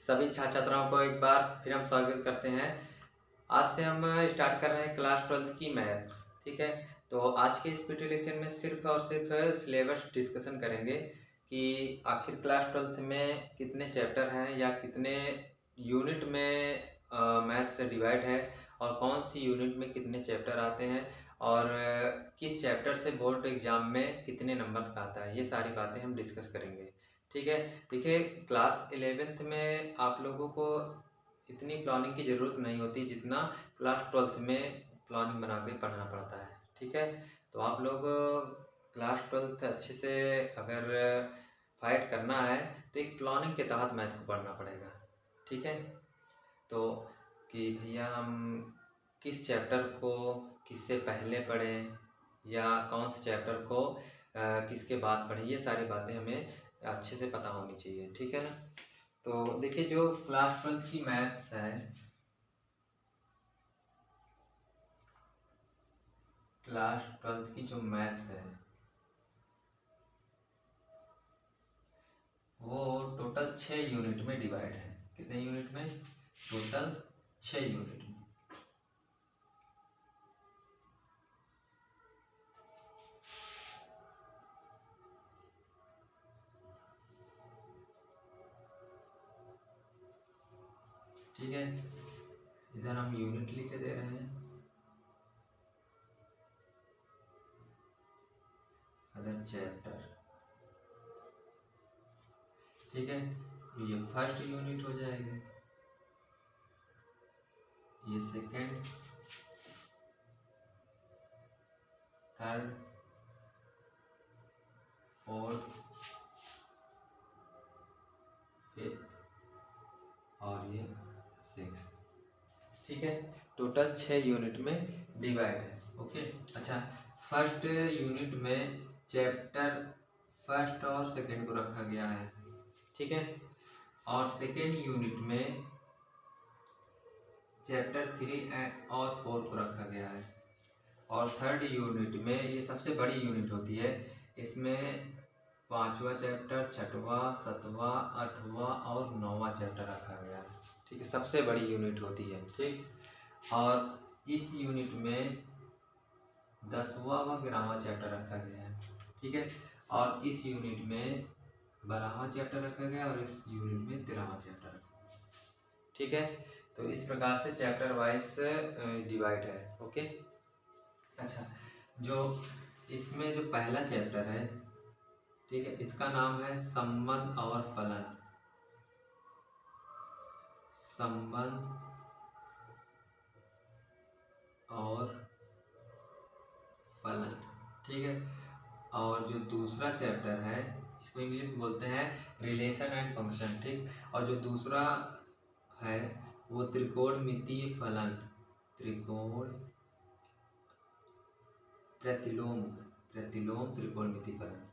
सभी छात्र छात्राओं को एक बार फिर हम स्वागत करते हैं। आज से हम स्टार्ट कर रहे हैं क्लास 12th की मैथ्स। ठीक है, तो आज के इस वीडियो लेक्चर में सिर्फ और सिर्फ सिलेबस डिस्कशन करेंगे कि आखिर क्लास 12th में कितने चैप्टर हैं या कितने यूनिट में मैथ्स डिवाइड है और कौन सी यूनिट में कितने चैप्टर आते हैं और किस चैप्टर से बोर्ड एग्जाम में कितने नंबर्स का आता है, ये सारी बातें हम डिस्कस करेंगे। ठीक है, देखिए क्लास 11th में आप लोगों को इतनी प्लानिंग की ज़रूरत नहीं होती जितना क्लास 12th में प्लानिंग बना के पढ़ना पड़ता है। ठीक है, तो आप लोग क्लास 12th अच्छे से अगर फाइट करना है तो एक प्लानिंग के तहत मैथ को पढ़ना पड़ेगा। ठीक है, तो कि भैया हम किस चैप्टर को किससे पहले पढ़ें या कौन से चैप्टर को किसके बाद पढ़ें, ये सारी बातें हमें अच्छे से पता होनी चाहिए। ठीक है ना। तो देखिए जो क्लास 12th की मैथ्स है, क्लास 12th की जो मैथ्स है वो टोटल 6 यूनिट में डिवाइड है। कितने यूनिट में? टोटल 6 यूनिट में। ठीक है, इधर हम यूनिट लिख के दे रहे हैं, अदर चैप्टर। ठीक है, ये फर्स्ट यूनिट हो जाएगी, ये सेकेंड, थर्ड, फोर्थ, फिफ्थ और ये सिक्स। ठीक है, टोटल 6 यूनिट में डिवाइड है। ओके, अच्छा फर्स्ट यूनिट में चैप्टर फर्स्ट और सेकंड को रखा गया है। ठीक है, और सेकेंड यूनिट में चैप्टर 3 और 4 को रखा गया है। और थर्ड यूनिट में ये सबसे बड़ी यूनिट होती है, इसमें 5वां चैप्टर, 6वां, 7वां, 8वां और 9वां चैप्टर रखा गया है। ठीक है, सबसे बड़ी यूनिट होती है। ठीक, और इस यूनिट में 10वां व 11वां चैप्टर रखा गया है। ठीक है, और इस यूनिट में 12वां चैप्टर रखा गया और इस यूनिट में 13वां चैप्टर रखा गया। ठीक है, तो इस प्रकार से चैप्टर वाइज डिवाइड है। ओके, अच्छा जो इसमें जो पहला चैप्टर है, ठीक है, इसका नाम है संबंध और फलन। संबंध और फलन। ठीक है, और जो दूसरा चैप्टर है इसको इंग्लिश में बोलते हैं रिलेशन एंड फंक्शन। ठीक, और जो दूसरा है वो त्रिकोणमितीय फलन, त्रिकोण प्रतिलोम, प्रतिलोम त्रिकोणमितीय फलन,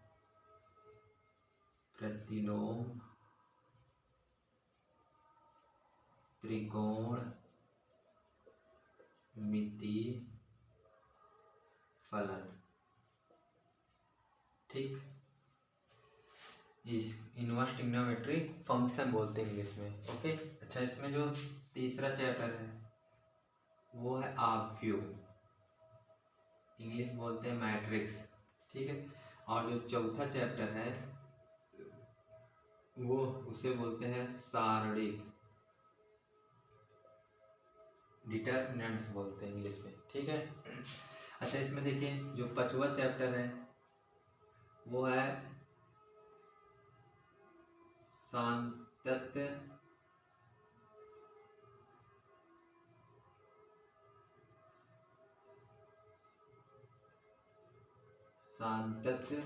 प्रतिलोम त्रिकोणमितीय फलन। ठीक, इस इनवर्स ट्रिग्नोमेट्री फंक्शन बोलते हैं इंग्लिश में। ओके, अच्छा इसमें जो तीसरा चैप्टर है वो है आव्यूह, इंग्लिश बोलते हैं मैट्रिक्स। ठीक है, और जो चौथा चैप्टर है वो उसे बोलते हैं सारणिक, डिटरमिनेंट्स बोलते हैं इंग्लिश में। ठीक है, अच्छा इसमें देखिए जो 5वां चैप्टर है वो है सातत्य, सातत्य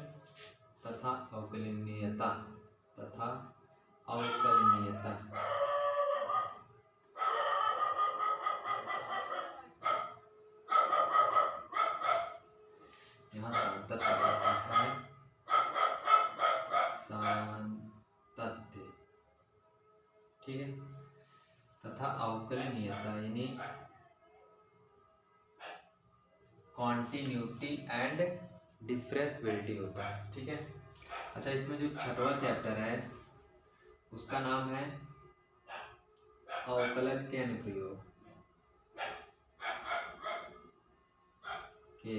तथा अवकलनीयता, तथा अवकलनीयता। यहाँ सातत्य लिखा है, सातत्य। ठीक है, तथा अवकलनीयता यानी कॉन्टिन्यूटी एंड डिफरेंशिएबिलिटी होता है। ठीक है, अच्छा इसमें जो 6वां चैप्टर है उसका नाम है अवकलन के अनुप्रयोग के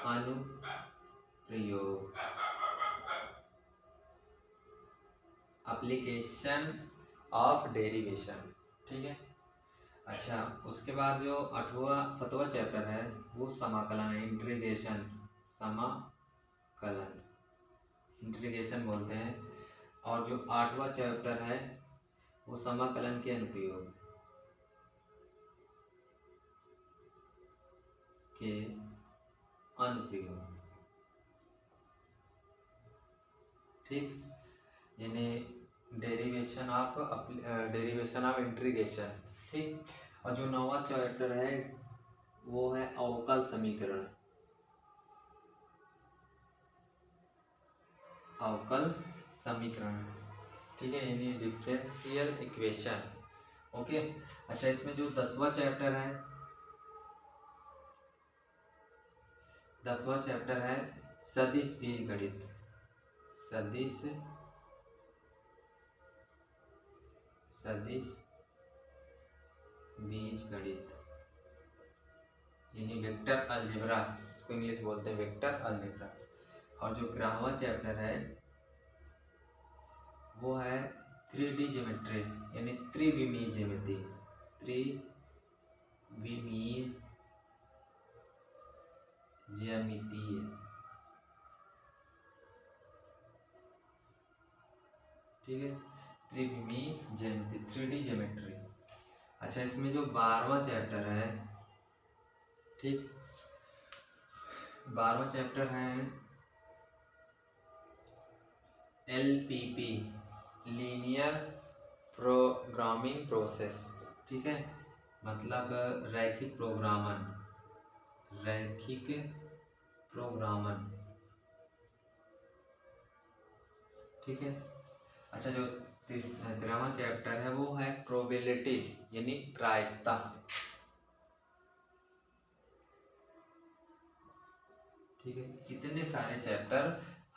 अनुप्रयोग एप्लीकेशन ऑफ डेरिवेशन। ठीक है। अच्छा, उसके बाद जो 7वां चैप्टर है वो समाकलन है, इंटीग्रेशन। समाकलन, इंटीग्रेशन बोलते हैं। और जो 8वां चैप्टर है वो समाकलन के अनुप्रयोग के अनुप्रयोग। ठीक, यानी डेरिवेशन ऑफ इंटीग्रेशन। ठीक। और जो 9वां चैप्टर है वो है अवकल समीकरण, अवकल समीकरण। ठीक है, यानी डिफरेंशियल इक्वेशन। ओके। अच्छा, इसमें जो 10वां चैप्टर है, 10वां चैप्टर है सदिश बीजगणित। सदिश बीजगणित यानी वेक्टर अलजेब्रा, इसको इंग्लिश बोलते हैं वेक्टर अलजेब्रा। और जो 11वां चैप्टर है वो है 3D ज्योमेट्री, यानी त्रिविमीय ज्यामिति। त्रिविमीय ज्यामितीय। ठीक है, त्रिविमीय ज्यामिति, 3D ज्योमेट्री। अच्छा, इसमें जो 12वां चैप्टर है, ठीक, 12वां चैप्टर है LPP, लीनियर प्रोग्रामिंग प्रोसेस। ठीक है, मतलब रैखिक प्रोग्रामन, रैखिक प्रोग्रामन। ठीक है। अच्छा, जो 13वां चैप्टर है वो है प्रोबेबिलिटी, यानी प्रायिकता। ठीक है, इतने सारे चैप्टर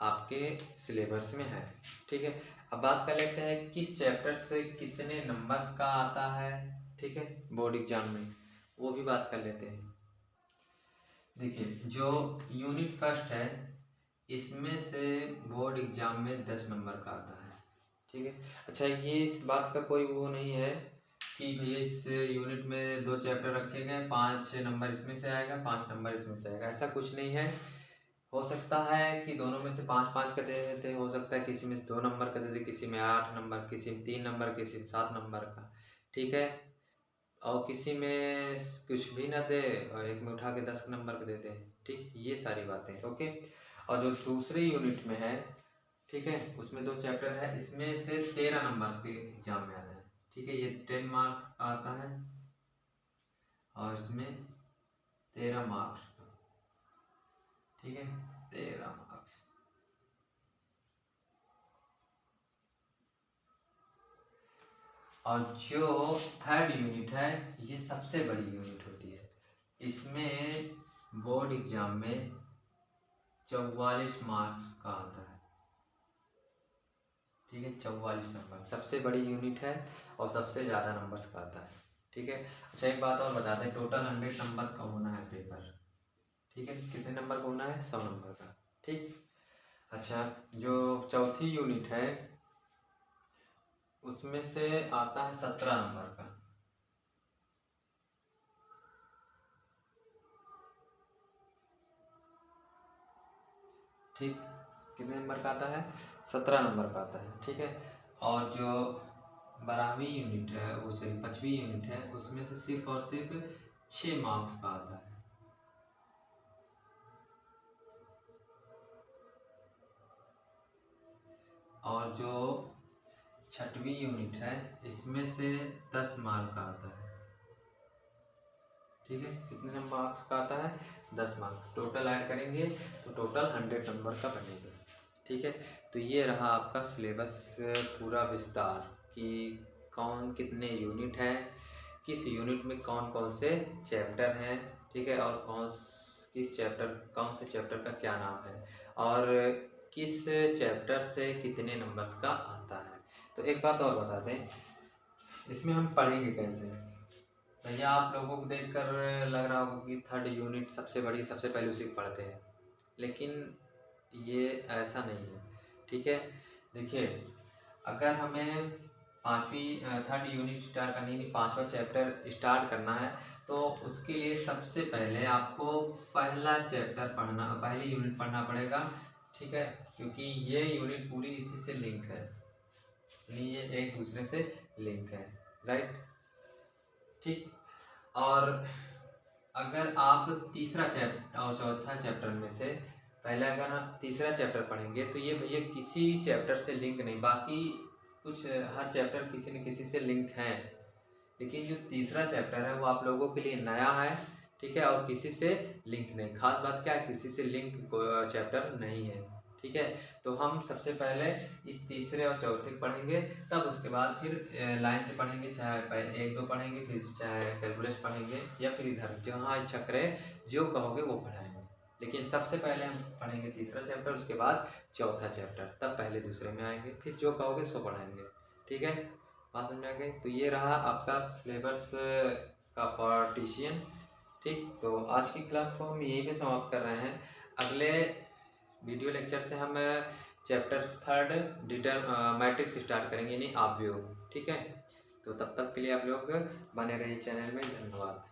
आपके सिलेबस में है। ठीक है, अब बात कर लेते हैं किस चैप्टर से कितने नंबर्स का आता है। ठीक है, बोर्ड एग्जाम में, वो भी बात कर लेते हैं। देखिए, जो यूनिट फर्स्ट है इसमें से बोर्ड एग्जाम में 10 नंबर का आता है। ठीक है। अच्छा, ये इस बात का कोई वो नहीं है कि भैया इस यूनिट में 2 चैप्टर रखे गए, 5 नंबर इसमें से आएगा, 5 नंबर इसमें से आएगा, ऐसा कुछ नहीं है। हो सकता है कि दोनों में से 5-5 का दे देते, हो सकता है किसी में 2 नंबर का दे दे, किसी में 8 नंबर, किसी में 3 नंबर, किसी में 7 नंबर का। ठीक है, और किसी में कुछ भी ना दे और एक में उठा के 10 नंबर का देते हैं। ठीक, ये सारी बातें। ओके। और जो दूसरे यूनिट में है, ठीक है, उसमें 2 चैप्टर है, इसमें से 13 नंबर के एग्जाम में आता है। ठीक है, ये 10 मार्क्स का आता है और इसमें 13 मार्क्स का। ठीक है, 13 मार्क्स। और जो थर्ड यूनिट है ये सबसे बड़ी यूनिट होती है, इसमें बोर्ड एग्जाम में 44 मार्क्स का आता है। ठीक है, 44 नंबर, सबसे बड़ी यूनिट है और सबसे ज़्यादा नंबर्स का आता है। ठीक है। अच्छा, एक बात और बता दें, टोटल 100 नंबर्स का होना है पेपर। ठीक है, कितने नंबर का होना है? 100 नंबर का। ठीक। अच्छा, जो चौथी यूनिट है उसमें से आता है 17 नंबर का। ठीक, कितने नंबर का आता है? 17 नंबर का आता है। ठीक है। और जो 12वीं यूनिट है, उसे 5वीं यूनिट है, उसमें से सिर्फ और सिर्फ 6 मार्क्स का आता है। और जो 6वीं यूनिट है इसमें से 10 मार्क का आता है। ठीक है, कितने मार्क्स का आता है? 10 मार्क्स। टोटल ऐड करेंगे तो टोटल 100 नंबर का बनेगा। ठीक है, तो ये रहा आपका सिलेबस पूरा विस्तार कि कौन कितने यूनिट है, किस यूनिट में कौन कौन से चैप्टर हैं। ठीक है, और कौन से चैप्टर का क्या नाम है और किस चैप्टर से कितने नंबर्स का आता है। तो एक बात और बता दें इसमें हम पढ़ेंगे कैसे। भैया आप लोगों को देखकर लग रहा होगा कि थर्ड यूनिट सबसे बड़ी, सबसे पहले उसी को पढ़ते हैं, लेकिन ये ऐसा नहीं है। ठीक है, देखिए अगर हमें थर्ड यूनिट स्टार्ट करनी है, पांचवा चैप्टर स्टार्ट करना है, तो उसके लिए सबसे पहले आपको पहला चैप्टर पढ़ना, पहली यूनिट पढ़ना पड़ेगा। ठीक है, क्योंकि ये यूनिट पूरी इसी से लिंक है, ये एक दूसरे से लिंक है, राइट। ठीक, और अगर आप तीसरा चैप्टर और चौथा चैप्टर में से पहले अगर हम तीसरा चैप्टर पढ़ेंगे तो ये भैया किसी चैप्टर से लिंक नहीं, बाकी कुछ हर चैप्टर किसी न किसी से लिंक है, लेकिन जो तीसरा चैप्टर है वो आप लोगों के लिए नया है। ठीक है, और किसी से लिंक नहीं। खास बात क्या है, किसी से लिंक चैप्टर नहीं है। ठीक है, तो हम सबसे पहले इस तीसरे और चौथे को पढ़ेंगे, तब उसके बाद फिर लाइन से पढ़ेंगे, चाहे एक दो पढ़ेंगे, फिर चाहे कैलकुलस पढ़ेंगे, या फिर इधर जहाँ इच्छा करे जो कहोगे वो पढ़ाएंगे। लेकिन सबसे पहले हम पढ़ेंगे तीसरा चैप्टर, उसके बाद चौथा चैप्टर, तब पहले दूसरे में आएंगे, फिर जो कहोगे सो पढ़ाएंगे। ठीक है, बात समझ आ गई। तो ये रहा आपका सिलेबस का पार्टीशन। ठीक, तो आज की क्लास को हम यहीं पे समाप्त कर रहे हैं। अगले वीडियो लेक्चर से हम चैप्टर थर्ड मैट्रिक्स स्टार्ट करेंगे, यानी आव्यूह। ठीक है, तो तब तक के लिए आप लोग बने रहिए चैनल में। धन्यवाद।